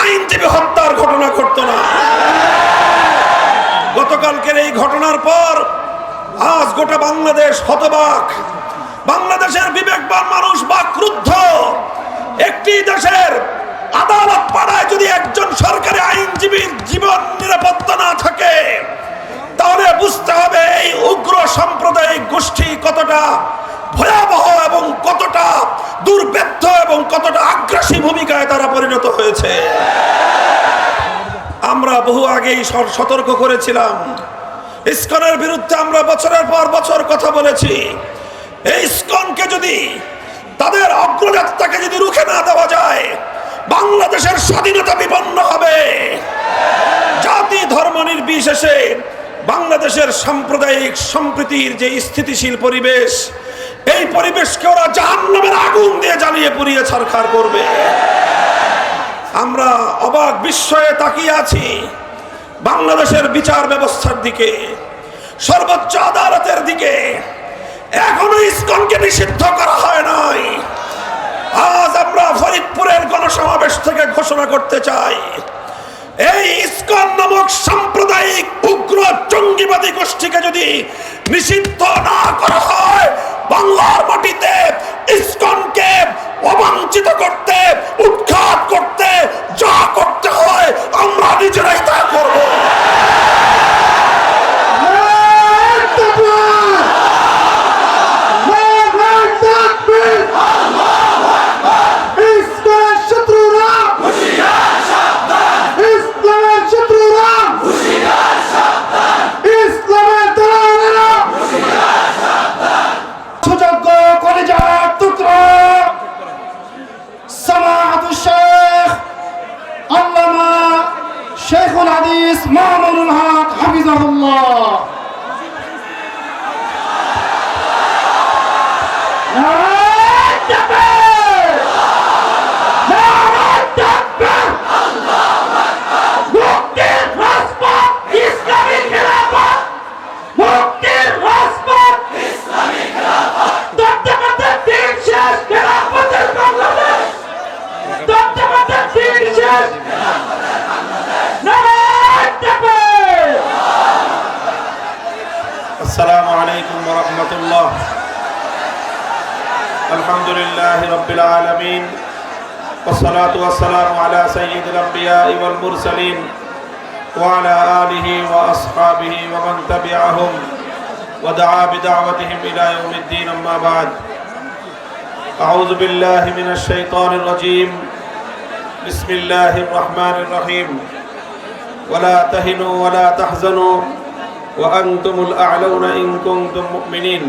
আইনজীবী হত্যার ঘটনা ঘটতো না। গতকালকের এই ঘটনার পর আজ গোটা বাংলাদেশ হতবাক। বাংলাদেশের বিবেকবান মানুষ বা ক্রুদ্ধ। একটি দেশের আদালত পাড়ায় যদি একজন সরকারি আইনজীবীর জীবন নিরাপত্তা না থাকে, তাহলে বুঝতে হবে এই উগ্র সাম্প্রদায়িক গোষ্ঠী কতটা ভয়াবহ এবং কতটা দুর্বৃত্ত এবং কতটা আগ্রাসী ভূমিকায় তারা পরিণত হয়েছে। আমরা বহু আগেই সতর্ক করেছিলাম। ইসকনের বিরুদ্ধে আমরা বছরের পর বছর কথা বলেছি। এই ইসকনকে যদি, তাদের অগ্রযাত্রাকে যদি রুখে না দেওয়া যায়, বাংলাদেশের স্বাধীনতা বিপন্ন হবে। জাতি ধর্ম নির্বিশেষে বাংলাদেশের সাম্প্রদায়িক সম্প্রীতির যে স্থিতিশীল পরিবেশ, এই পরিবেশকে ওরা জাহান্নামের আগুন দিয়ে জ্বালিয়ে পুড়িয়ে ছারখার করবে। আমরা অবাক বিস্ময়ে তাকিয়ে আছি বাংলাদেশের বিচার ব্যবস্থার দিকে, সর্বোচ্চ আদালতের দিকে। এখনো ইসকনকে নিষিদ্ধ করা হয় নাই। আজ আমরা ফরিদপুরের গণসমাবেশ থেকে ঘোষণা করতে চাই, এই ইসকন নামক সাম্প্রদায়িক উগ্র জঙ্গিবাদী গোষ্ঠীকে যদি নিষিদ্ধ না করা হয়, বাংলার মাটিতে ইসকনকে অবাঞ্ছিত করতে, উৎখাত করতে যা করতে হয় আমরা নিজেরাই তা করব। শেখুল হাদিস মামুনুল হক হাফিজাহুল্লাহ। السلام عليكم ورحمة الله. الحمد لله رب العالمين والصلاة والسلام على سيد الأنبياء والمرسلين وعلى آله وأصحابه ومن تبعهم ودعا بدعوتهم إلى يوم الدين. أما بعد، أعوذ بالله من الشيطان الرجيم. بسم الله الرحمن الرحيم. ولا تهنوا ولا تحزنوا وأنتم الأعلون إن كنتم مؤمنين.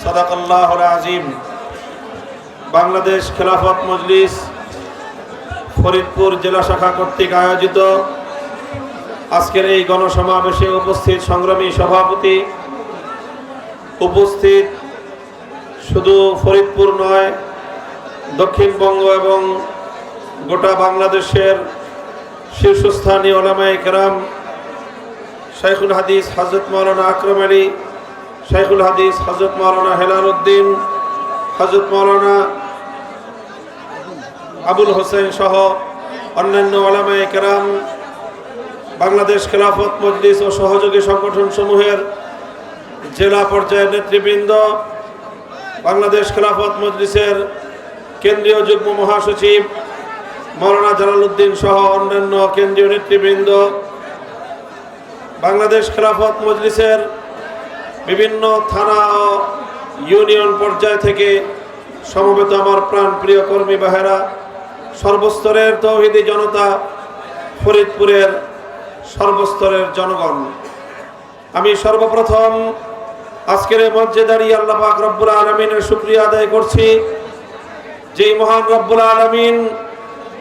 صدق الله العظيم. বাংলাদেশ খেলাফত মজলিস ফরিদপুর জেলা শাখা কর্তৃক আয়োজিত আজকের এই গণসমাবেশে উপস্থিত সংগ্রামী সভাপতি, উপস্থিত শুধু ফরিদপুর নয়, দক্ষিণবঙ্গ এবং গোটা বাংলাদেশের শীর্ষস্থানীয় উলামায়ে কেরাম, শাইখুল হাদিস হযরত মাওলানা আকরাম আলী, শাইখুল হাদিস হযরত মাওলানা হেলাল উদ্দিন, হযরত মাওলানা আবুল হোসেন সহ অন্যান্য উলামায়ে কেরাম, বাংলাদেশ খেলাফত মজলিস ও সহযোগী সংগঠন সমূহের জেলা পর্যায়ের নেতৃবৃন্দ, বাংলাদেশ খেলাফত মজলিসের কেন্দ্রীয় যুগ্ম মহাসচিব মাওলানা জালালউদ্দিন সহ অন্যান্য কেন্দ্রীয় নেতৃবৃন্দ, বাংলাদেশ খেলাফত মজলিসের বিভিন্ন থানা ও ইউনিয়ন পর্যায় থেকে সমবেত আমার প্রাণ প্রিয় কর্মী বাহেরা, সর্বস্তরের তৌহিদি জনতা, ফরিদপুরের সর্বস্তরের জনগণ, আমি সর্বপ্রথম আজকের মঞ্চে দাঁড়িয়ে আল্লাহ পাক রব্বুল আলামিনের শুকরিয়া আদায় করছি, যেই মহান রব্বুল আলামিন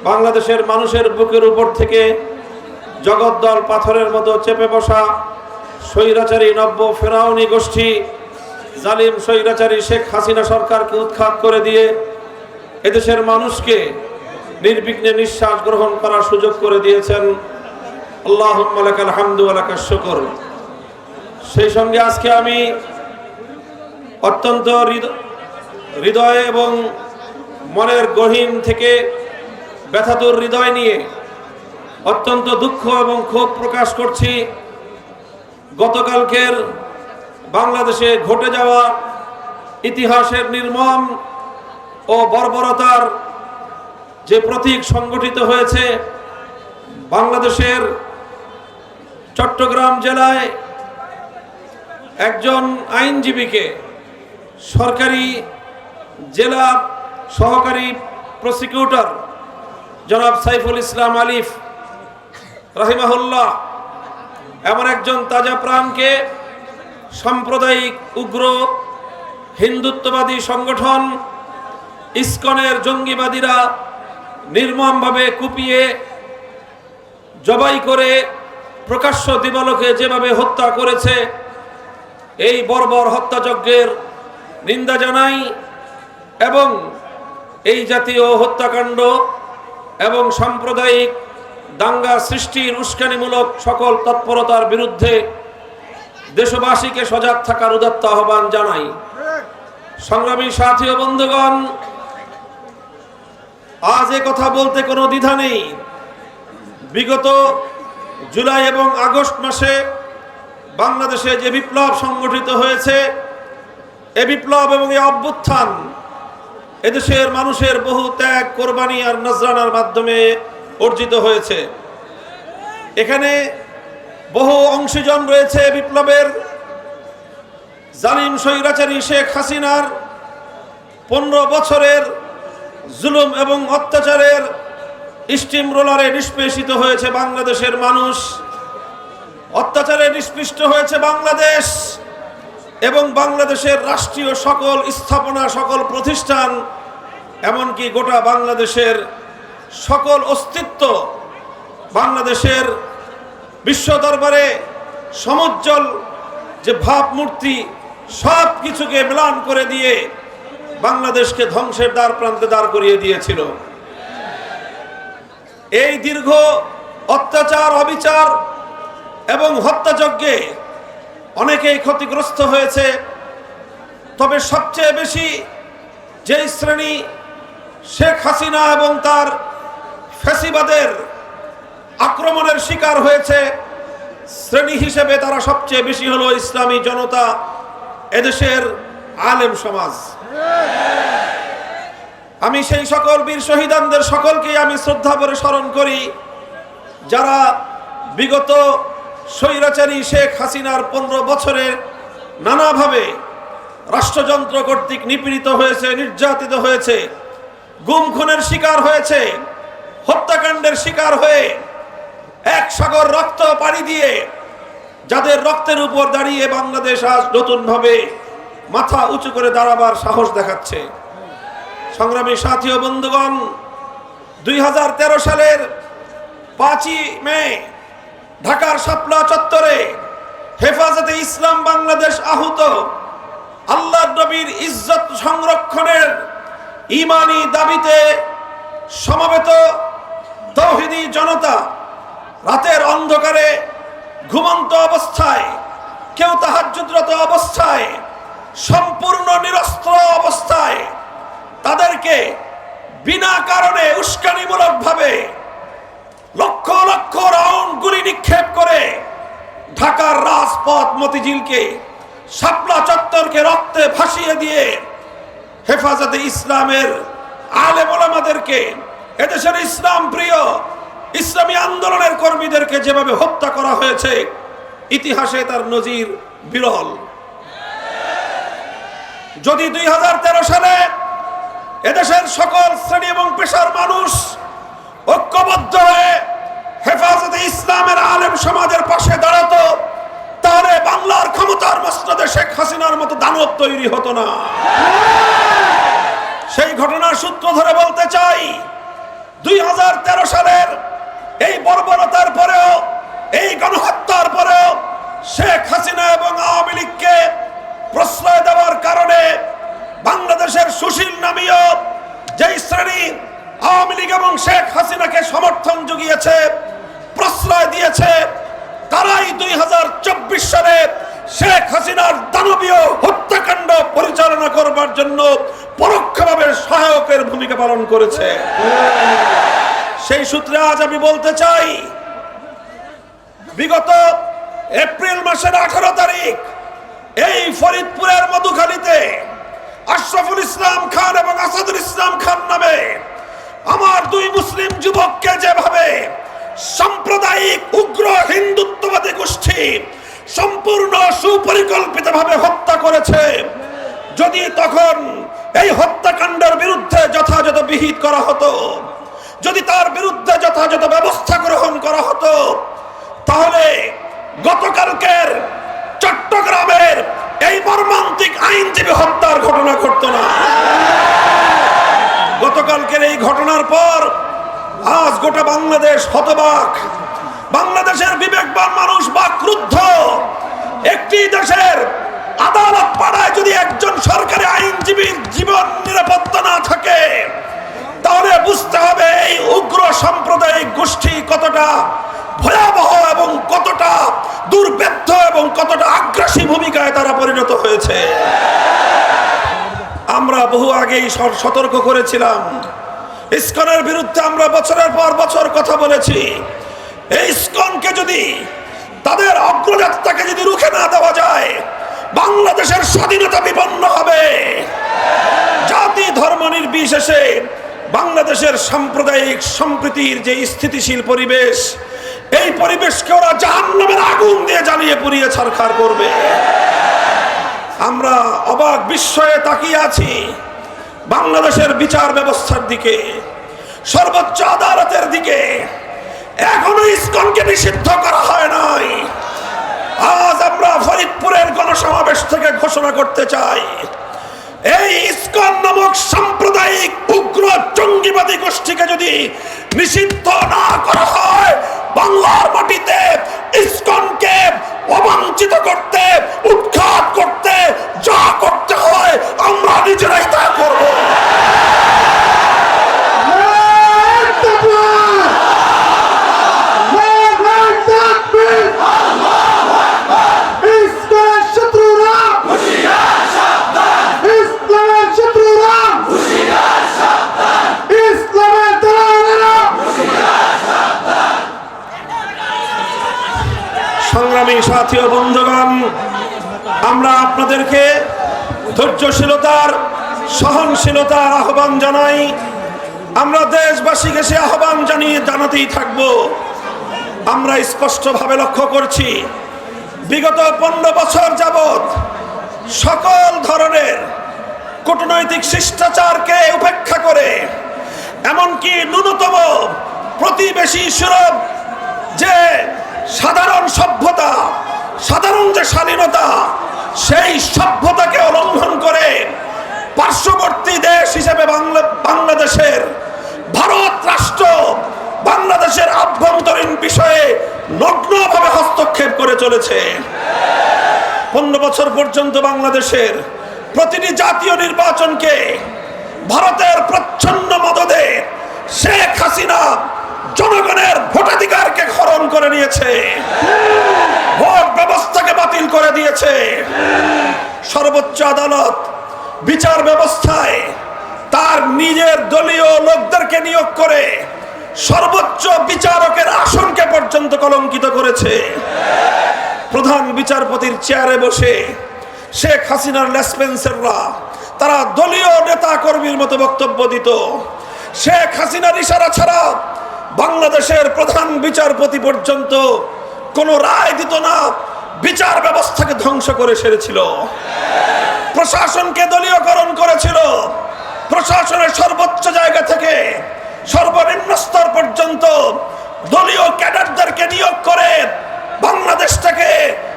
বাংলাদেশের মানুষের বুকের উপর থেকে জগদ্দল পাথরের মতো চেপে বসা স্বৈরাচারী নব্য ফেরাউনি গোষ্ঠী, জালিম স্বৈরাচারী শেখ হাসিনা সরকারকে উৎখাত করে দিয়ে এদেশের মানুষকে নির্বিঘ্নে নিঃশ্বাস গ্রহণ করার সুযোগ করে দিয়েছেন। আল্লাহুম্মা লাকাল হামদু ওয়া লাকাশ শুকর। সেই সঙ্গে আজকে আমি অত্যন্ত হৃদয় এবং মনের গহীন থেকে ব্যথাতুর হৃদয় নিয়ে অত্যন্ত দুঃখ এবং ক্ষোভ প্রকাশ করছি গতকালকের বাংলাদেশে ঘটে যাওয়া ইতিহাসের নির্মম ও বর্বরতার যে প্রতীক সংগঠিত হয়েছে বাংলাদেশের চট্টগ্রাম জেলায় একজন আইনজীবীকে সরকারি জেলা সহকারী প্রসিকিউটর জনাব সাইফুল ইসলাম আলিফ রাহিমাহুল্লাহ এমন একজন তাজা প্রাণকে সাম্প্রদায়িক উগ্র হিন্দুত্ববাদী সংগঠন ইসকনের জঙ্গিবাদীরা নির্মমভাবে কুপিয়ে জবাই করে প্রকাশ্য দিবালোকে যেভাবে হত্যা করেছে এই বর্বর হত্যাযজ্ঞের নিন্দা জানাই এবং এই জাতীয় হত্যাকাণ্ড এবং সাম্প্রদায়িক দাঙ্গা সৃষ্টির উস্কানিমূলক সকল তৎপরতার বিরুদ্ধে দেশবাসীকে সজাগ থাকার উদাত্ত আহ্বান জানাই। সংগ্রামী সাথী ও বন্ধুগণ, আজ এ কথা বলতে কোনো দ্বিধা নেই। বিগত জুলাই এবং আগস্ট মাসে বাংলাদেশে যে বিপ্লব সংগঠিত হয়েছে, এ বিপ্লব এবং এই অভ্যুত্থান এদেশের মানুষের বহু ত্যাগ, কোরবানি আর নজরানার মাধ্যমে অর্জিত হয়েছে। এখানে বহু অংশীজন রয়েছে বিপ্লবের। জালিম স্বৈরাচারী শেখ হাসিনার 15 বছরের জুলুম এবং অত্যাচারের স্টিম রোলারে নিষ্পেষিত হয়েছে বাংলাদেশের মানুষ, অত্যাচারে নিষ্পৃষ্ট হয়েছে বাংলাদেশ এবং বাংলাদেশের রাষ্ট্রীয় সকল স্থাপনা, সকল প্রতিষ্ঠান, এমনকি গোটা বাংলাদেশের সকল অস্তিত্ব, বাংলাদেশের বিশ্ব দরবারে সমুজ্জ্বল যে ভাবমূর্তি সব কিছুকে ম্লান করে দিয়ে বাংলাদেশকে ধ্বংসের দ্বার প্রান্তে দাঁড় করিয়ে দিয়েছিল। এই দীর্ঘ অত্যাচার, অবিচার এবং হত্যাযজ্ঞে অনেকেই ক্ষতিগ্রস্ত হয়েছে। তবে সবচেয়ে বেশি যেই শ্রেণী শেখ হাসিনা এবং তার ফ্যাসিবাদের আক্রমণের শিকার হয়েছে, শ্রেণী হিসেবে তারা সবচেয়ে বেশি হলো ইসলামী জনতা, এদেশের আলেম সমাজ। আমি সেই সকল বীর শহীদানদের সকলকেই আমি শ্রদ্ধা করে স্মরণ করি, যারা বিগত স্বৈরাচারী শেখ হাসিনার 15 বছরে নানাভাবে রাষ্ট্রযন্ত্র কর্তৃক নিপীড়িত হয়েছে, নির্যাতিত হয়েছে, গুম খুনের শিকার হয়েছে, হত্যাকাণ্ডের শিকার হয়ে এক সাগর রক্ত পাড়ি দিয়ে যাদের রক্তের উপর দাঁড়িয়ে বাংলাদেশ আজ নতুনভাবে মাথা উঁচু করে দাঁড়াবার সাহস দেখাচ্ছে। সংগ্রামী সাথী ও বন্ধুগণ, 2013 সালের 5ই মে ঢাকার শাপলা চত্বরে হেফাজতে ইসলাম বাংলাদেশ আহুত আল্লাহর নবীর ইজ্জত সংরক্ষণের ঈমানি দাবিতে সমবেত তাওহীদি জনতা রাতের অন্ধকারে ঘুমন্ত অবস্থায়, কেউ তাহাজ্জুদরত অবস্থায়, সম্পূর্ণ নিরস্ত্র অবস্থায় তাদেরকে বিনা কারণে উস্কানিমূলকভাবে লক্ষ লক্ষ রাউন্ড গুলি নিক্ষেপ করে ঢাকার রাজপথ, মতিঝিলকে, শাপলা চত্বরকে রক্তে ভাসিয়ে দিয়ে হেফাজতে ইসলামের আলেম ওলামাদেরকে, এদেশের ইসলাম প্রিয় ইসলামী আন্দোলনের কর্মীদেরকে যেভাবে হত্যা করা হয়েছে, ইতিহাসে তার নজির বিরল। যদি 2013 সালে এদেশের সকল শ্রেণী এবং পেশার মানুষ ঐক্যবদ্ধ হয়ে হেফাজতে ইসলামের আলেম সমাজের পাশে দাঁড়াতো, তাহলে বাংলার ক্ষমতার মসনদে শেখ হাসিনার মতো দানব তৈরি হতো না। সেই ঘটনার সূত্র ধরে বলতে চাই, 2013 সালের এই বর্বরতার পরেও, এই গণহত্যার পরেও শেখ হাসিনা এবং আওয়ামী লীগকে প্রশ্রয় দেওয়ার কারণে বাংলাদেশের সুশীল নামীয় যেই শ্রেণী আওয়ামী লীগ এবং শেখ হাসিনাকে সমর্থন জুগিয়েছে, প্রশ্রয় দিয়েছে, তারাই 2024 সালে শেখ হাসিনার দানবীয় হত্যাকাণ্ড পরিচালনা করবার জন্য পরোক্ষভাবে সহায়কের ভূমিকা পালন করেছে। সেই সূত্রে আজ আমি বলতে চাই, বিগত এপ্রিল মাসের 18 তারিখ এই ফরিদপুরের মধুখালীতে আশরাফুল ইসলাম খান এবং আসাদুল ইসলাম খান নামে আমার দুই মুসলিম যুবককে যেভাবে সাম্প্রদায়িক উগ্র হিন্দুত্ববাদী গোষ্ঠী সম্পূর্ণ সুপরিকল্পিতভাবে হত্যা করেছে, যদি তখন এই হত্যাকাণ্ডের বিরুদ্ধে যথাযথ বিহিত করা হতো, যদি তার বিরুদ্ধে যথাযথ ব্যবস্থা গ্রহণ করা হতো, তাহলে গতকালকের চট্টগ্রামের এই মর্মান্তিক আইনজীবী হত্যার ঘটনা ঘটতো না। গতকালকের এই ঘটনার পর আজ গোটা বাংলাদেশ হতবাক, বাংলাদেশের বিবেকবান মানুষ বাকরুদ্ধ। একটি দেশের আদালত পাড়ায় যদি একজন সরকারি আইনজীবীর জীবন নিরাপত্তা না থাকে, তাহলে বুঝতে হবে এই উগ্র সাম্প্রদায়িক গোষ্ঠী কতটা ভয়াবহ এবং কতটা দুর্বৃত্ত এবং কতটা আগ্রাসী ভূমিকায় তারা পরিণত হয়েছে। আমরা বহু আগেই সতর্ক করেছিলাম, ইসকনের বিরুদ্ধে আমরা বছরের পর বছর কথা বলেছি। এই ইসকনকে যদি, তাদের অগ্রযাত্রাকে যদি রুখে না দেওয়া যায়, বাংলাদেশের স্বাধীনতা বিপন্ন হবে। জাতি ধর্ম নির্বিশেষে বাংলাদেশের সাম্প্রদায়িক সম্প্রীতির যে স্থিতিশীল পরিবেশ, এই পরিবেশকে ওরা জাহান্নামের আগুন দিয়ে জ্বালিয়ে পুড়িয়ে ছারখার করবে। আমরা অবাক বিস্ময়ে তাকিয়ে আছি বাংলাদেশের বিচার ব্যবস্থার দিকে, সর্বোচ্চ আদালতের দিকে। এখনো ইসকনকে নিষিদ্ধ করা হয় নাই। আজ আমরা ফরিদপুরের গণসমাবেশ থেকে ঘোষণা করতে চাই, এই ইসকন নামক সাম্প্রদায়িক উগ্র জঙ্গিবাদী গোষ্ঠীকে যদি নিষিদ্ধ না করা হয়, বাংলার মাটিতে ইসকনকে অবাঞ্ছিত করতে, উৎখাত করতে যা করতে হয় আমরা নিজেরাই তা করব। সংগ্রামী সাথী ও বন্ধুগণ, আমরা আপনাদেরকে ধৈর্যশীলতার, সহনশীলতার আহ্বান জানাই। আমরা দেশবাসীকে সে আহ্বান জানাতেই থাকব। আমরা স্পষ্টভাবে লক্ষ্য করছি, বিগত 15 বছর যাবৎ সকল ধরনের কূটনৈতিক শিষ্টাচারকে উপেক্ষা করে, এমনকি ন্যূনতম প্রতিবেশী সুলভ যে সাধারণ সভ্যতা, সাধারণ যে স্বাধীনতা, সেই সভ্যতাকে লঙ্ঘন করে পার্শ্ববর্তী দেশ হিসেবে বাংলাদেশের ভারত রাষ্ট্র বাংলাদেশের আভ্যন্তরীণ বিষয়ে নগ্নভাবে হস্তক্ষেপ করে চলেছে। 15 বছর পর্যন্ত বাংলাদেশের প্রতিটি জাতীয় নির্বাচনকে ভারতের প্রচ্ছন্ন মদদে শেখ হাসিনা জনগণের ভোটাধিকারকে হরণ করে নিয়েছে, ভোট ব্যবস্থাকে বাতিল করে দিয়েছে। সর্বোচ্চ আদালত বিচার ব্যবস্থায় তার নিজের দলীয় লোকদেরকে নিয়োগ করে সর্বোচ্চ বিচারকের আসনকে পর্যন্ত কলঙ্কিত করেছে। প্রধান বিচারপতির চেয়ারে বসে শেখ হাসিনার লেসপেন্সাররা তারা দলীয় নেতা কর্মীর মতো বক্তব্য দিত। শেখ হাসিনার ইশারা ছাড়া বাংলাদেশের প্রধান বিচারপতি পর্যন্ত কোনো রায় দিত না, বিচার ব্যবস্থাকে ধ্বংস করে সেরেছিল। প্রশাসনকে দলীয়করণ করেছিল। প্রশাসনের সর্বোচ্চ জায়গা থেকে সর্বনিম্ন স্তর পর্যন্ত দলীয় ক্যাডারদেরকে নিয়োগ করে বাংলাদেশটাকে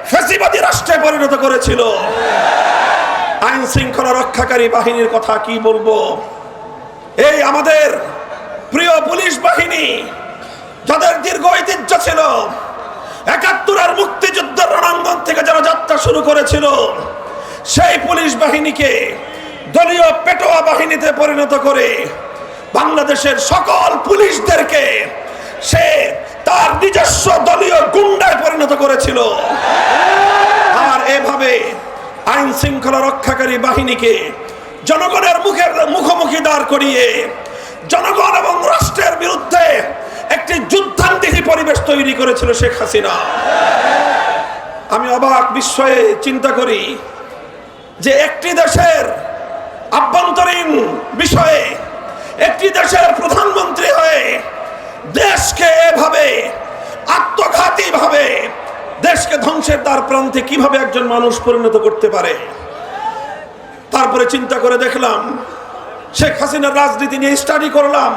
ফ্যাসিবাদী রাষ্ট্রে পরিণত করেছিল। আইন শৃঙ্খলা রক্ষাকারী বাহিনীর কথা কি বলবো? এই আমাদের প্রিয় পুলিশ বাহিনী, যাদের দীর্ঘ ঐতিহ্য ছিল, ৭১-এর মুক্তিযুদ্ধের রণাঙ্গন থেকে যারা যাত্রা শুরু করেছিল, সেই পুলিশ বাহিনীকে দলীয় পেটোয়া বাহিনীতে পরিণত করে বাংলাদেশের সকল পুলিশদেরকে সে তার নিজস্ব দলীয় গুন্ডায় পরিণত করেছিল। আর এভাবে আইন শৃঙ্খলা রক্ষাকারী বাহিনীকে জনগণের মুখোমুখি দাঁড় করিয়ে জনগণ এবং রাষ্ট্রের বিরুদ্ধে তৈরি করেছিল শেখ হাসিনা। আমি অবাক বিস্ময়ে চিন্তা করি যে একটি দেশের আভ্যন্তরীণ বিষয়ে একটি দেশের প্রধানমন্ত্রী হয়ে দেশকে এভাবে আত্মঘাতী ভাবে দেশকে ধ্বংসের দ্বার প্রান্তে কিভাবে একজন মানুষ পরিণত করতে পারে। তারপরে চিন্তা করে দেখলাম, শেখ হাসিনার রাজনীতি নিয়ে স্টাডি করলাম,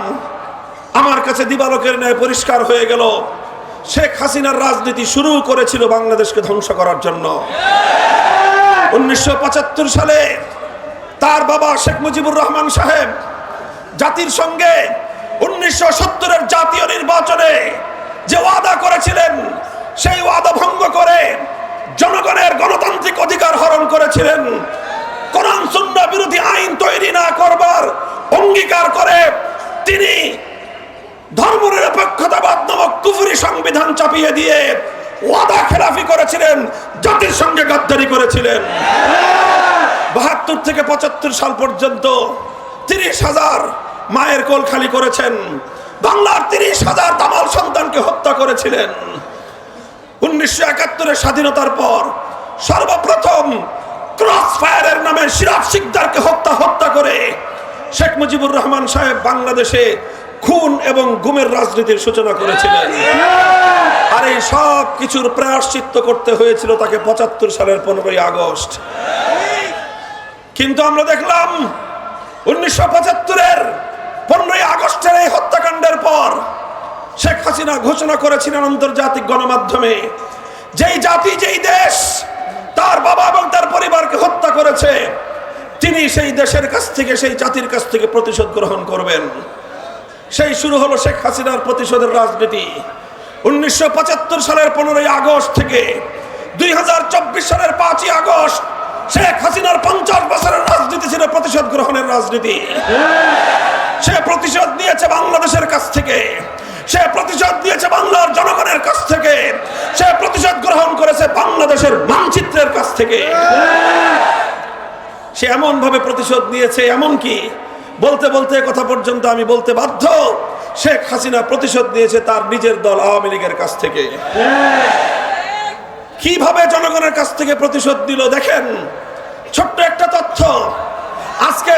আমার কাছে দিবালোকের ন্যায় পরিষ্কার হয়ে গেল শেখ হাসিনার রাজনীতি শুরু করেছিল বাংলাদেশকে ধ্বংস করার জন্য। 1975 সালে তার বাবা শেখ মুজিবুর রহমান সাহেব জাতির সঙ্গে 1970-এর জাতীয় নির্বাচনে যে ওয়াদা করেছিলেন, সেই ওয়াদা ভঙ্গ করে জনগণের গণতান্ত্রিক অধিকার হরণ করেছিলেন। কোরআন সুন্নাহ বিরোধী আইন তৈরি না করবার অঙ্গীকার করে তিনি ধর্মনিরপেক্ষতাবাদ নামক কুফরি সংবিধান চাপিয়ে দিয়ে ওয়াদা খেলাফি করেছিলেন, জাতির সঙ্গে গাদ্দারি করেছিলেন। 72 থেকে 75 সাল পর্যন্ত 30,000 মায়ের কোল খালি করেছেন, বাংলার 30,000 দামাল সন্তানকে হত্যা করেছিলেন। 1971-এর স্বাধীনতার পর সর্বপ্রথম ক্রস ফায়ারের নামে সিরাজ শিকদারকে হত্যা করে শেখ মুজিবুর রহমান সাহেব বাংলাদেশে খুন এবং গুমের রাজনীতির সূচনা করেছিলেন। আর এই সব কিছুর প্রায়শ্চিত্ত করতে হয়েছিল তাকে 75 সালের 15ই আগস্ট। কিন্তু আমরা দেখলাম 1975-এর 15ই আগস্টের এই হত্যাকাণ্ডের পর শেখ হাসিনা ঘোষণা করেছিলেন আন্তর্জাতিক গণমাধ্যমে, যেই জাতি যেই দেশ তার বাবা এবং তার পরিবারকে হত্যা করেছে, তিনি সেই দেশের কাছ থেকে, সেই জাতির কাছ থেকে প্রতিশোধ গ্রহণ করবেন। সেই শুরু হলো শেখ হাসিনার প্রতিশোধের রাজনীতি। 1975 সালের 15ই আগস্ট থেকে 2024 সালের 5ই আগস্ট শেখ হাসিনার 50 বছরের রাজনীতি ছিল প্রতিশোধ গ্রহণের রাজনীতি। সে প্রতিশোধ নিয়েছে বাংলাদেশের কাছ থেকে, সে প্রতিশোধ নিয়েছে বাংলার জনগণের কাছ থেকে, সে প্রতিশোধ গ্রহণ করেছে বাংলাদেশের মানচিত্রের কাছ থেকে। সে এমন ভাবে প্রতিশোধ নিয়েছে, এমনকি বলতে বলতে কথা পর্যন্ত আমি বলতে বাধ্য, শেখ হাসিনা প্রতিশোধ নিয়েছে তার নিজের দল আওয়ামী লীগের কাছ থেকে। কিভাবে জনগণের কাছ থেকে প্রতিশোধ দিল দেখেন। ছোট্ট একটা তথ্য, আজকে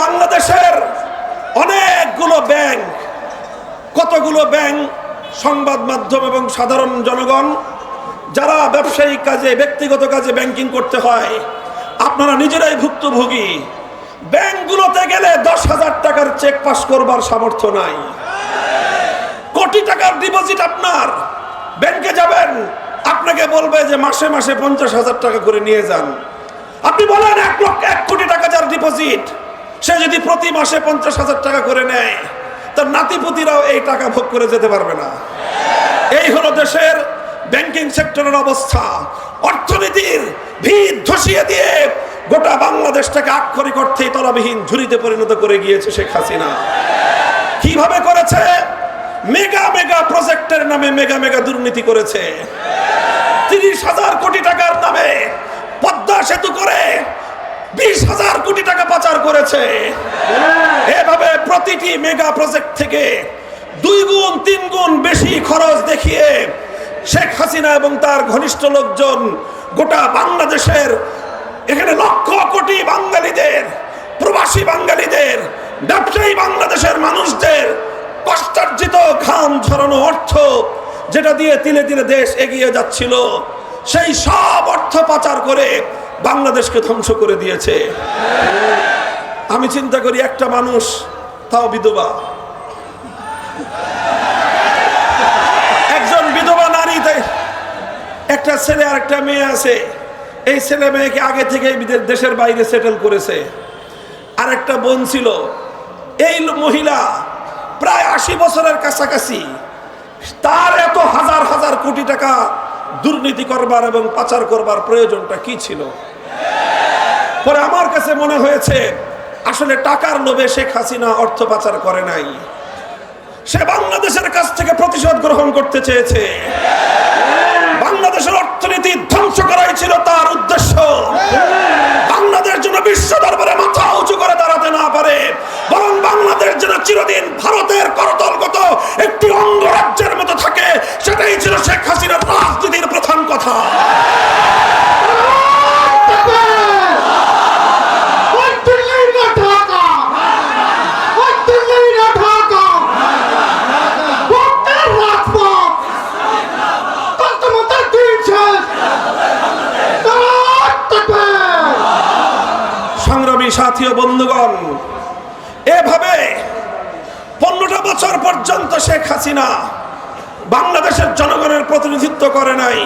বাংলাদেশের অনেকগুলো ব্যাংক, কতগুলো ব্যাংক, সংবাদ মাধ্যম এবং সাধারণ জনগণ যারা ব্যবসায়িক কাজে, ব্যক্তিগত কাজে ব্যাংকিং করতে হয়, আপনারা নিজেরাই ভুক্তভোগী। ব্যাংকগুলোতে গেলে 10,000 টাকার চেক পাস করবার সামর্থ্য নাই। কোটি টাকার ডিপোজিট, আপনার ব্যাংকে যাবেন, আপনাকে বলবে যে মাসে মাসে 50,000 টাকা করে নিয়ে যান। আপনি বলেন 1 কোটি টাকা যার ডিপোজিট, সে যদি প্রতি মাসে 50,000 টাকা করে নেয়, তার নাতিপুতিরাও এই টাকা ভোগ করে যেতে পারবে না। এই হলো দেশের ব্যাংকিং সেক্টরের অবস্থা। অর্থনীতির ভিত ধসিয়ে দিয়ে গোটা বাংলাদেশটাকে আক্ষরিক অর্থেই তলাবিহীন ঝুড়িতে পরিণত করে গিয়েছে শেখ হাসিনা। কিভাবে করেছে? মেগা প্রজেক্টের নামে মেগা দুর্নীতি করেছে। 30,000 কোটি টাকার নামে পদ্মা সেতু করে 20,000 কোটি টাকা পাচার করেছে। এভাবে প্রতিটি মেগা প্রজেক্ট থেকে 2 গুণ 3 গুণ বেশি খরচ দেখিয়ে শেখ হাসিনা এবং তার ঘনিষ্ঠ লোকজন গোটা বাংলাদেশের, এখানে লক্ষ কোটি বাঙালিদের, প্রবাসী বাঙালিদের, ব্যবসায়ী বাংলাদেশের মানুষদের কষ্টার্জিত ঘাম ঝরানো অর্থ, যেটা দিয়ে তিলে তিলে দেশ এগিয়ে যাচ্ছিল, সেই সব অর্থ পাচার করে বাংলাদেশকে ধ্বংস করে দিয়েছে। আমি চিন্তা করি, একটা মানুষ, তাও বিধবা, একজন বিধবা নারী, একটা ছেলে আর একটা মেয়ে আছে, এই ছেলে মেয়েকে আগে থেকে দেশের বাইরে সেটেল করেছে। আর একটা বোন ছিল, এই মহিলা প্রায় 80 বছরের কাছাকাছি, তার এত হাজার হাজার কোটি টাকা দুর্নীতি করবার এবং পাচার করবার প্রয়োজনটা কি ছিল? পরে আমার কাছে মনে হয়েছে, আসলে টাকার লোভে শেখ হাসিনা অর্থ পাচার করে নাই, সে বাংলাদেশের কাছ থেকে প্রতিশোধ গ্রহণ করতে চেয়েছে। বাংলাদেশের অর্থনীতি ধ্বংস করাই ছিল তার উদ্দেশ্য। বাংলাদেশ যেন বিশ্ব দরবারে মাথা উঁচু করে দাঁড়াতে না পারে, বরং বাংলাদেশ যেন চিরদিন ভারতের করতলগত একটি অঙ্গ সেটাই ছিল শেখ হাসিনার রাজনীতির প্রধান কথা। সংগ্রামী সাথী ও বন্ধুগণ, এভাবে 15টা বছর পর্যন্ত শেখ হাসিনা বাংলাদেশের জনগণের প্রতিনিধিত্ব করে নাই।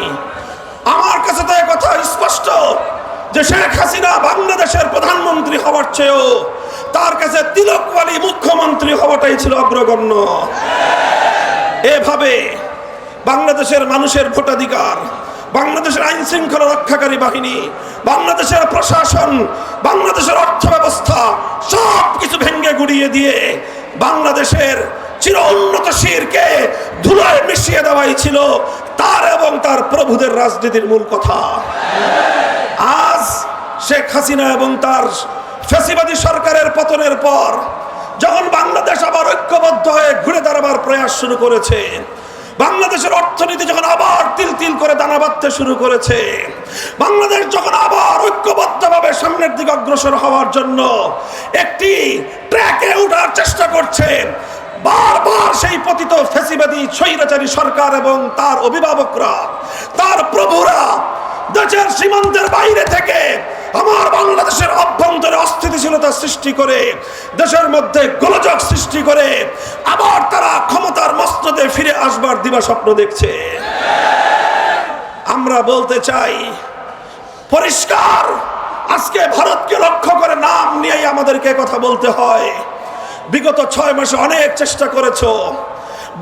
আমার কাছে তো কথা স্পষ্ট যে শেখ হাসিনা বাংলাদেশের প্রধানমন্ত্রী হওয়ার চেয়েও তার কাছে তিলকওয়ালী মুখ্যমন্ত্রী হওয়াটাই ছিল অগ্রগণ্য। এভাবে বাংলাদেশের মানুষের ভোটাধিকার, বাংলাদেশের আইন শৃঙ্খলা রক্ষাকারী বাহিনী, বাংলাদেশের প্রশাসন, বাংলাদেশের অর্থ ব্যবস্থা সব কিছু ভেঙে গুড়িয়ে দিয়ে বাংলাদেশের চির উন্নতশীলকে ধুলায় মিশিয়ে দেওয়াই ছিল তার এবং তার প্রভুদের রাজনীতির মূল কথা। আজ শেখ হাসিনা এবং তার ফ্যাসিবাদী সরকারের পতনের পর যখন বাংলাদেশ আবার ঐক্যবদ্ধ হয়ে ঘুরে দাঁড়াবার প্রয়াস শুরু করেছে, বাংলাদেশের অর্থনীতি যখন আবার তিল তিল করে দানা বাঁধতে শুরু করেছে, বাংলাদেশ যখন আবার ঐক্যবদ্ধভাবে সামনের দিকে অগ্রসর হওয়ার জন্য একটি ট্র্যাকে ওঠার চেষ্টা করছে, বারবার সেই পতিত ফ্যাসিবাদী স্বৈরাচারী সরকার এবং তার অভিভাবকরা, তার প্রভুরা দেশের সীমান্তের বাইরে থেকে আমার বাংলাদেশের অভ্যন্তরে অস্থিতিশীলতা সৃষ্টি করে, দেশের মধ্যে গোলযোগ সৃষ্টি করে আবার তারা ক্ষমতার মসনদে ফিরে আসবার দিবাস্বপ্ন দেখছে। আমরা বলতে চাই পরিষ্কার, আজকে ভারতকে লক্ষ্য করে নাম নিয়েই আমাদেরকে কথা বলতে হয়। বিগত 6 মাসে অনেক চেষ্টা করেছো,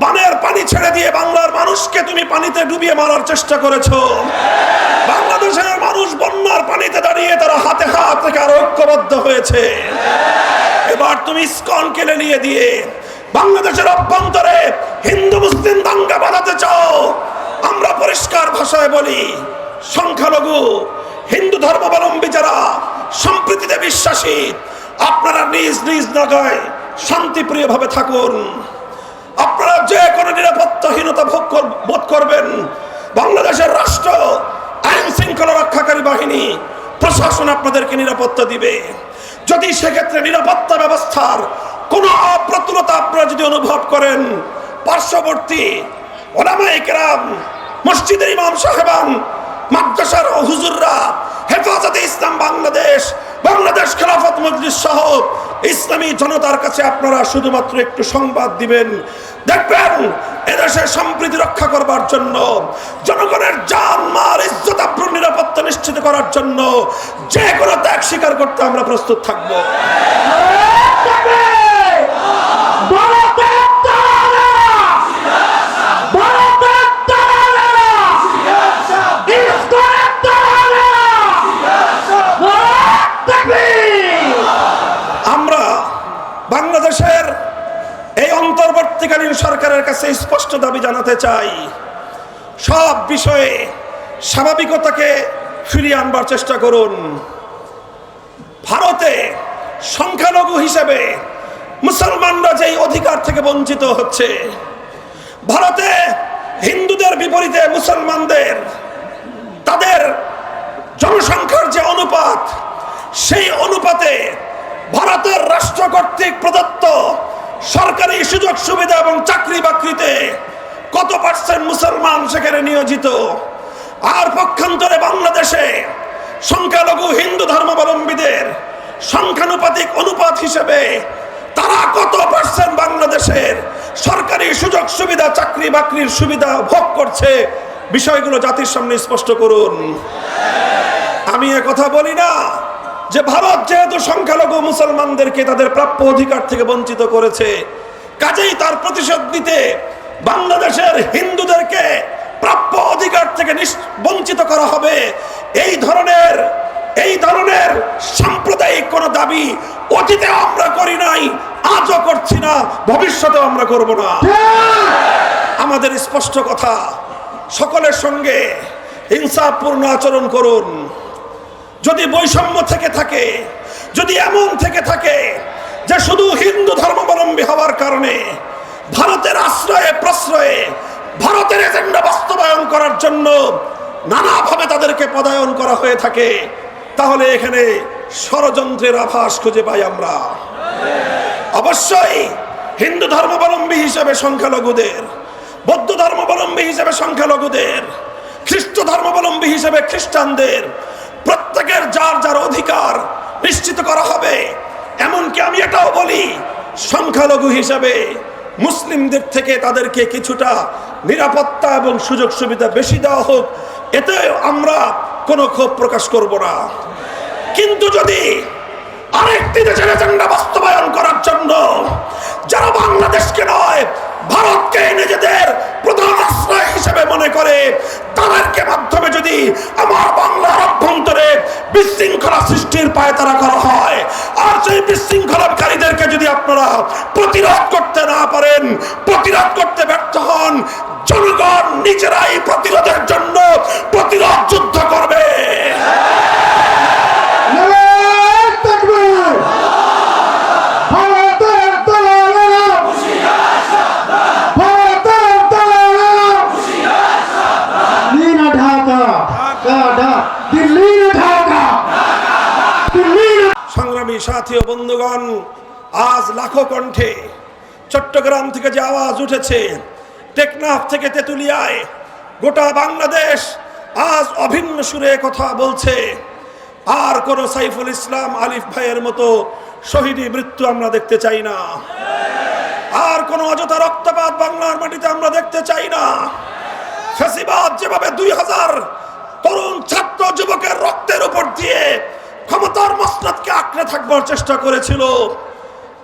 বানের পানি ছেড়ে দিয়ে বাংলার মানুষকে তুমি পানিতে ডুবিয়ে মারার চেষ্টা করেছো। বাংলাদেশের মানুষ বন্যার পানিতে দাঁড়িয়ে তারা হাতে হাত রেখে আরো ঐক্যবদ্ধ হয়েছে। এবার তুমি ইসকন কেলে নিয়ে দিয়ে বাংলাদেশের অভ্যন্তরে হিন্দু মুসলিম দাঙ্গা বাঁধাতে চাও। আমরা পরিষ্কার ভাষায় বলি, সংখ্যালঘু হিন্দু ধর্মাবলম্বী যারা সম্প্রীতিতে বিশ্বাসী, আপনারা নিজ নিজ জায়গায় শান্তিপ্রিয় ভাবে থাকুন। আপনারা যে কোনো নিরাপত্তাহীনতা বোধ করবেন, বাংলাদেশের রাষ্ট্র, আইন শৃঙ্খলা রক্ষাকারী বাহিনী, প্রশাসন আপনাদেরকে নিরাপত্তা দিবে। যদি সেক্ষেত্রে নিরাপত্তা ব্যবস্থার কোনো অপ্রতুলতা আপনারা যদি অনুভব করেন, পার্শ্ববর্তী ওলামায়ে কেরাম, মসজিদের ইমাম সাহেবান, মাদ্রাসার হুজুররা, হেফাজতে ইসলাম বাংলাদেশ, বাংলাদেশ খেলাফত মজলিস সহ ইসলামী জনতার কাছে আপনারা শুধুমাত্র একটু সংবাদ দিবেন, দেখবেন এদেশের সম্প্রীতি রক্ষা করবার জন্য, জনগণের জান মাল ইজ্জত আবরুর নিরাপত্তা নিশ্চিত করার জন্য যে কোনো ত্যাগ স্বীকার করতে আমরা প্রস্তুত থাকবো। আমরা বাংলাদেশের এই অন্তর্বর্তীকালীন সরকারের কাছে স্পষ্ট দাবি জানাতে চাই, সব বিষয়ে স্বাভাবিকতাকে ফিরিয়ে আনবার চেষ্টা করুন। ভারতে সংখ্যালঘু হিসেবে মুসলমানরা যেই অধিকার থেকে বঞ্চিত হচ্ছে, ভারতে হিন্দুদের বিপরীতে মুসলমানদের তাদের জনসংখ্যার যে অনুপাত, সেই অনুপাতে ভারতের রাষ্ট্র কর্তৃক প্রদত্ত সরকারি সুযোগ সুবিধা এবং চাকরি বাকরিতে কত পার্সেন্ট মুসলমান সেখানে নিয়োজিত, আর পক্ষান্তরে বাংলাদেশে সংখ্যালঘু হিন্দু ধর্মাবলম্বীদের সংখ্যানুপাতিক অনুপাত হিসেবে তারা কত পার্সেন্ট বাংলাদেশের সরকারি সুযোগ সুবিধা, চাকরি বাকরির সুবিধা ভোগ করছে, বিষয়গুলো জাতির সামনে স্পষ্ট করুন। আমি কথা বলি না যে ভারত যেহেতু সংখ্যালঘু মুসলমানদেরকে তাদের প্রাপ্য অধিকার থেকে বঞ্চিত করেছে, কাজেই তার প্রতিশোধ নিতে বাংলাদেশের হিন্দুদেরকে প্রাপ্য অধিকার থেকে বঞ্চিত করা হবে, এই ধরনের সাম্প্রদায়িক কোন দাবি অতীতে আমরা করি নাই, আজও করছি না, ভবিষ্যতেও আমরা করব না। আমাদের স্পষ্ট কথা, সকলের সঙ্গে ইনসাফপূর্ণ আচরণ করুন। যদি বৈষম্য থেকে থাকে, যদি এমন থেকে থাকে যে শুধু হিন্দু ধর্মাবলম্বী হওয়ার কারণে ভারতের আশ্রয়ে প্রশ্রয়ে ভারতের এজেন্ডা বাস্তবায়ন করার জন্য নানাভাবে তাদেরকে পদায়ন করা হয়ে থাকে, তাহলে এখানে ষড়যন্ত্রের আভাস খুঁজে পাই আমরা। অবশ্যই হিন্দু ধর্মাবলম্বী হিসেবে সংখ্যালঘুদের, বৌদ্ধ ধর্মাবলম্বী হিসেবে সংখ্যালঘুদের, খ্রিস্ট ধর্মাবলম্বী হিসেবে খ্রিস্টানদের প্রত্যেকের যার যার অধিকার নিশ্চিত করা হবে। এমনকি আমি এটাও বলি, সংখ্যালঘু হিসেবে মুসলিমদের থেকে তাদেরকে কিছুটা নিরাপত্তা এবং সুযোগ সুবিধা বেশি দেওয়া হোক, এতে আমরা কোনো ক্ষোভ প্রকাশ করব না। কিন্তু যদি আরেকটি দেশের এজেন্ডা বাস্তবায়ন করার জন্য যারা বাংলাদেশকে নয় ভারতকে নিজেদের প্রধান আশ্রয় হিসেবে মনে করে, তাদেরকে মাধ্যমে যদি আমার বাংলার অভ্যন্তরে বিশৃঙ্খলা সৃষ্টির পায়তারা করা হয়, আর সেই বিশৃঙ্খলাকারীদেরকে যদি আপনারা প্রতিরোধ করতে না পারেন, প্রতিরোধ করতে ব্যর্থ হন, জনগণ নিজেরাই প্রতিরোধের জন্য প্রতিরোধ যুদ্ধ করবে। সংগ্রামী সাথী ও বন্ধুগণ, আজ লাখো কণ্ঠে চট্টগ্রাম থেকে যে আওয়াজ উঠেছে, টেকনাফ থেকে তেতুলিয়ায়, গোটা বাংলাদেশ আজ অভিন্ন সুরে কথা বলছে। আর কোন সাইফুল ইসলাম আলিফ ভাইয়ের মতো শহীদি মৃত্যু আমরা দেখতে চাই না, আর কোন অযথা রক্তপাত বাংলার মাটিতে আমরা দেখতে চাই না। ফ্যাসিবাদ যেভাবে 2000 তরুণ ছাত্র যুবকের রক্তের উপর দিয়ে ক্ষমতার মসনদকে আঁকড়ে থাকবার চেষ্টা করেছিল,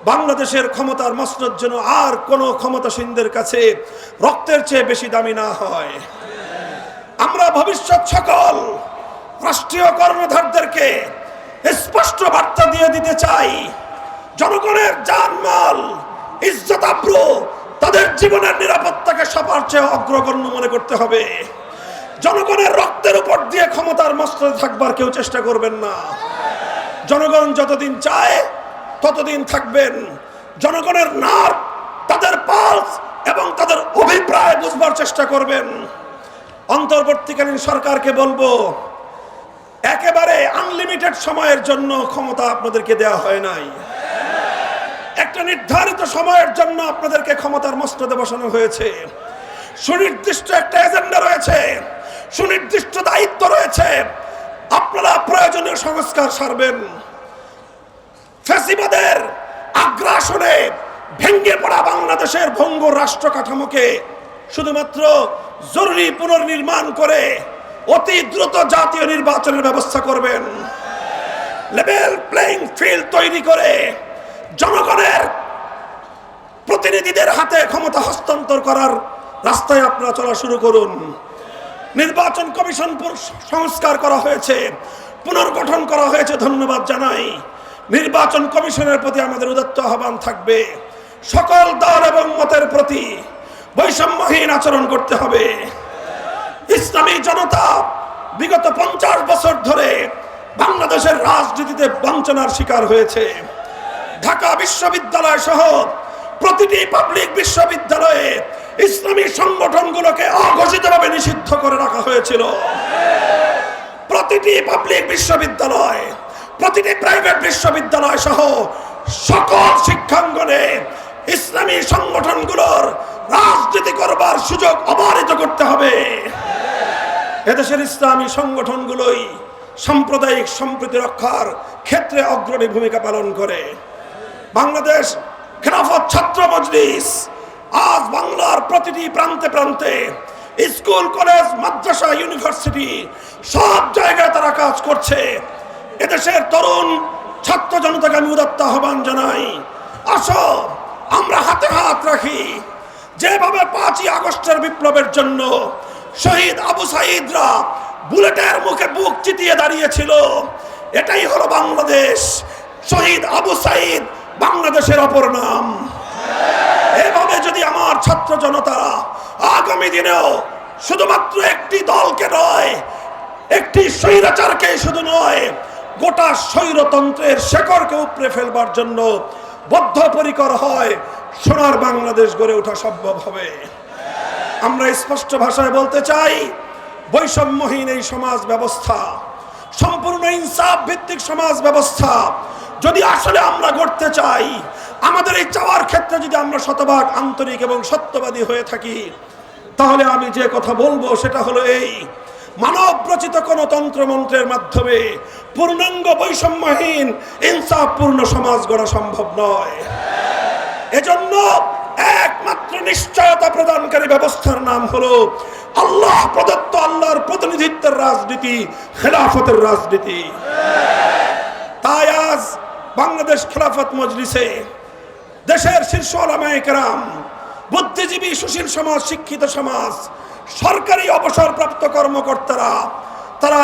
বাংলাদেশের ক্ষমতার মসনদ যেন আর কোন ক্ষমতাসীনদের কাছে রক্তের চেয়ে বেশি দামি না হয়। আমরা ভবিষ্যৎ সকল রাষ্ট্রীয় কর্ণধারদেরকে স্পষ্ট বার্তা দিয়ে দিতে চাই, জনগণের জানমাল, ইজ্জত আবরু, তাদের জীবনের নিরাপত্তাকে সবার চেয়ে অগ্রগণ্য মনে করতে হবে। জনগণের রক্তের উপর দিয়ে ক্ষমতার মসনদে থাকবার কেউ চেষ্টা করবেন না। জনগণ যতদিন চায় ততদিন থাকবেন। জনগণের নার্ভ, তাদের পালস এবং তাদের অভিপ্রায় বুঝবার চেষ্টা করবেন। অন্তর্বর্তীকালীন সরকারকে বলবো, একেবারে আনলিমিটেড সময়ের জন্য ক্ষমতা আপনাদেরকে দেওয়া হয় নাই। একটা নির্ধারিত সময়ের জন্য আপনাদেরকে ক্ষমতার মসনদে বসানো হয়েছে। সুনির্দিষ্ট একটা এজেন্ডা রয়েছে, সুনির্দিষ্ট দায়িত্ব রয়েছে। আপনারা প্রয়োজনীয় সংস্কার সারবেন। ফ্যাসিবাদের আগ্রাসনে ভেঙে পড়া বাংলাদেশের ভঙ্গুর রাষ্ট্র কাঠামোকে শুধুমাত্র জরুরি পুনর্নির্মাণ করে অতি দ্রুত জাতীয় নির্বাচনের ব্যবস্থা করবেন। লেভেল প্লেইং ফিল্ড তৈরি করে জনগণের প্রতিনিধিদের হাতে ক্ষমতা হস্তান্তর করার রাস্তায় আপনারা চলা শুরু করুন। নির্বাচন কমিশন সংস্কার করা হয়েছে, পুনর্গঠন করা হয়েছে, ধন্যবাদ জানাই। নির্বাচন কমিশনের প্রতি আমাদের উদাত্ত আহ্বান থাকবে, সকল দল এবং মতের প্রতি বৈষম্যহীন আচরণ করতে হবে। ইসলামী জনতা বিগত 50 বছর ধরে বাংলাদেশের রাজনীতিতে বঞ্চনার শিকার হয়েছে। ঢাকা বিশ্ববিদ্যালয় সহ প্রতিটি পাবলিক বিশ্ববিদ্যালয়ে ইসলামী সংগঠনগুলোকে অঘোষিতভাবে নিষিদ্ধ করে রাখা হয়েছিল। প্রতিটি পাবলিক বিশ্ববিদ্যালয়, প্রতিটি প্রাইভেট বিশ্ববিদ্যালয় সহ সকল শিক্ষাঙ্গনে ইসলামী সংগঠনগুলোর রাজনীতি করবার সুযোগ অবারিত করতে হবে। এদেশের ইসলামী সংগঠনগুলোই সাম্প্রদায়িক সম্প্রীতি রক্ষার ক্ষেত্রে অগ্রণী ভূমিকা পালন করে। বাংলাদেশ খেলাফত ছাত্র মজলিস আজ বাংলার প্রতিটি প্রান্তে প্রান্তে, স্কুল, কলেজ, মাদ্রাসা, ইউনিভার্সিটি সব জায়গায় তারা কাজ করছে। এদেশের তরুণ ছাত্র জনতাকে আমি উদাত্ত আহ্বান জানাই, আসো আমরা হাতে হাত রাখি। যেভাবে 5ই আগস্টের বিপ্লবের জন্য শহীদ আবু সাঈদরা বুলেটের মুখে বুক চিতিয়ে দাঁড়িয়েছিল, এটাই হলো বাংলাদেশ। শহীদ আবু সাঈদ বাংলাদেশের অপর নাম। এভাবে যদি আমার ছাত্র জনতা আগামী দিনেও শুধুমাত্র একটি দলকে নয়, একটি স্বৈরাচারকে শুধু নয়, গোটা স্বৈরতন্ত্রের শেকড়কে উপড়ে ফেলবার জন্য বদ্ধপরিকর হয়, সোনার বাংলাদেশ গড়ে ওঠা সম্ভব হবে। আমরা স্পষ্ট ভাষায় বলতে চাই, বৈষম্যহীন এই সমাজ ব্যবস্থা, সম্পূর্ণ ইনসাফ ভিত্তিক সমাজ ব্যবস্থা যদি আসলে আমরা গড়তে চাই, আমাদের এই চাওয়ার ক্ষেত্রে যদি আমরা শতভাগ আন্তরিক এবং সত্যবাদী হয়ে থাকি, তাহলে আমি যে কথা বলবো সেটা হলো এই: মানব রচিত কোন তন্ত্রমন্ত্রের মাধ্যমে পূর্ণাঙ্গ বৈষম্যহীন ইনসাফপূর্ণ সমাজ গড়া সম্ভব নয়। এজন্য একমাত্র নিশ্চয়তা প্রদানকারী ব্যবস্থার নাম হলো আল্লাহ প্রদত্ত, আল্লাহর প্রতিনিধিত্বের রাজনীতি, খেলাফতের রাজনীতি। তাই আজ বাংলাদেশ খেলাফত মজলিসে দেশের শীর্ষ উলামায়ে কেরাম, বুদ্ধিজীবী, সুশীল সমাজ, শিক্ষিত সমাজ, সরকারি অবসরপ্রাপ্ত কর্মকর্তারা তারা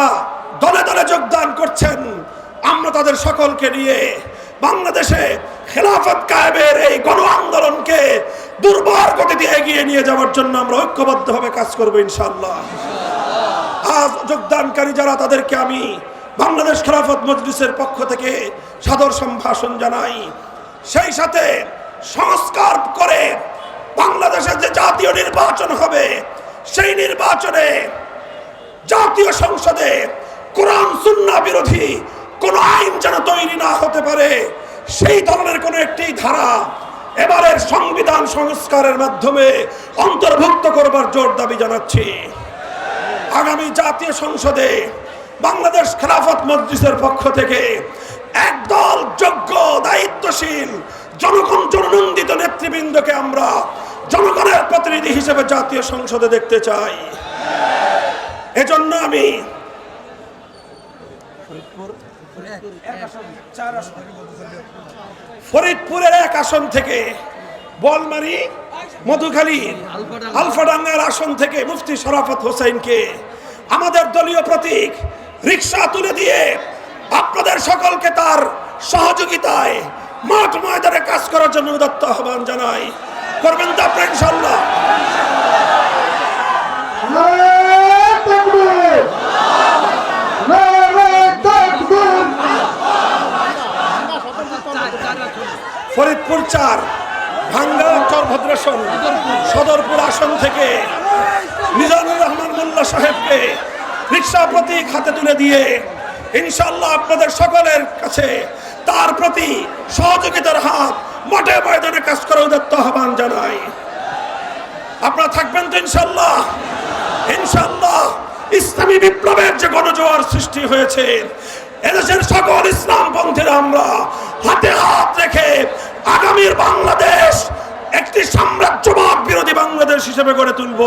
দলে দলে যোগদান করছেন। আমরা তাদের সকলকে নিয়ে বাংলাদেশে খেলাফত কায়েমের এই গণ আন্দোলনকে দুর্বার গতিতে এগিয়ে নিয়ে যাওয়ার জন্য আমরা ঐক্যবদ্ধভাবে কাজ করব ইনশাআল্লাহ। আজ যোগদানকারী যারা, তাদেরকে আমি বাংলাদেশ খেলাফত মজলিসের পক্ষ থেকে সাদর সম্ভাষণ জানাই। সেই সাথে সংস্কার করে বাংলাদেশে যে জাতীয় নির্বাচন হবে, সেই নির্বাচনে জাতীয় সংসদে কোরআন সুন্নাহ বিরোধী কোন আইন যেন তৈরি না হতে পারে, সেই ধরনের কোন একটি ধারা এবারের সংবিধান সংস্কারের মাধ্যমে অন্তর্ভুক্ত করবার জোর দাবি জানাচ্ছি। আগামী জাতীয় সংসদে বাংলাদেশ খেলাফত মজলিসের পক্ষ থেকে একদল যোগ্য, দায়িত্বশীল, জনগণ জননন্দিত নেতৃবৃন্দকে আমরা জনগণের প্রতিনিধি হিসেবে জাতীয় সংসদে দেখতে চাই। এজন্য আমি ফরিদপুরের এক আসন থেকে, বলমারি, মধুখালী, আলফাডাঙ্গার আসন থেকে মুফতি শরাফত হোসেনকে আমাদের দলীয় প্রতীক রিকশা তুলে দিয়ে আপনাদের সকলকে তার সহযোগিতায় মাঠ ময়দানে কাজ করার জন্য উদাত্ত আহ্বান জানাই। করবেন তো আপনারা ইনশাআল্লাহ? ফরিদপুর 4 ভাঙ্গা চরভদ্রাসন সদরপুর আসন থেকে মিজানুর রহমান মোল্লা সাহেবকে রিকশা প্রতীক হাতে তুলে দিয়ে ইনশাআল্লাহ আপনাদের সকলের কাছে তার প্রতি সহযোগিতার হাত মাঠে ময়দানে কাজ করার উদাত্ত আহ্বান জানাই। আপনারা থাকবেন তো ইনশাআল্লাহ? ইনশাআল্লাহ ইসলামী বিপ্লবের যে গণজোয়ার সৃষ্টি হয়েছে, এদেশের সকল ইসলামপন্থীরা আমরা হাতে হাত রেখে আগামীর বাংলাদেশ একটি সাম্রাজ্যবাদ বিরোধী বাংলাদেশ হিসেবে গড়ে তুলব।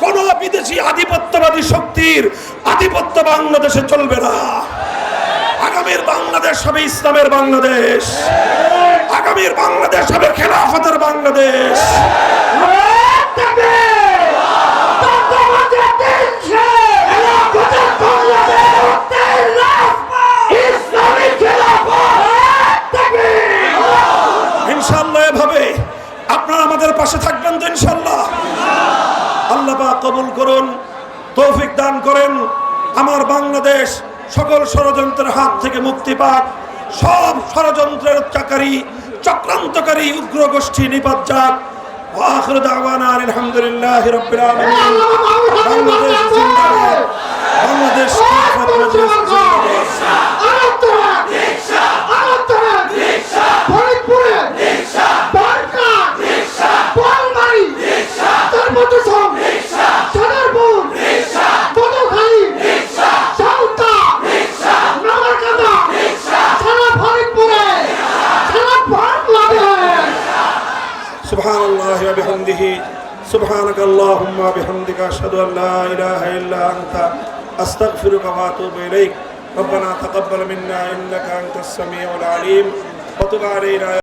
কোন বিদেশি আধিপত্যবাদী শক্তির আধিপত্য বাংলাদেশে চলবে না। আগামীর বাংলাদেশ হবে ইসলামের বাংলাদেশ, আগামীর বাংলাদেশ হবে খেলাফতের বাংলাদেশ। ইনশাআল্লাহ এভাবে আপনারা আমাদের পাশে থাকবেন তো ইনশাআল্লাহ? আল্লাহ পাক কবুল করুন, তৌফিক দান করেন। আমার বাংলাদেশ সকল ষড়যন্ত্রের হাত থেকে মুক্তি পাক, সব ষড়যন্ত্রের চক্রান্তকারী উগ্র গোষ্ঠী নিপাত যাক। ওয়া আখিরু দাওয়ানা আলহামদুলিল্লাহি রাব্বিল আলামিন। বাংলাদেশ জিন্দাবাদ, বাংলাদেশ খেলাফত মজলিস জিন্দাবাদ। সুবহানাল্লাহি ওয়া বিহামদিহি, সুবহানাকাল্লাহুম্মা বিহামদিকা আশহাদু আল লা ইলাহা ইল্লা আনতা আস্তাগফিরুকা ওয়া আতুবু ইলাইক। রব্বানা তাকাব্বাল মিন্না ইন্নাকা আনতাস সামিউল আলিম ওয়া তুব আলাইনা।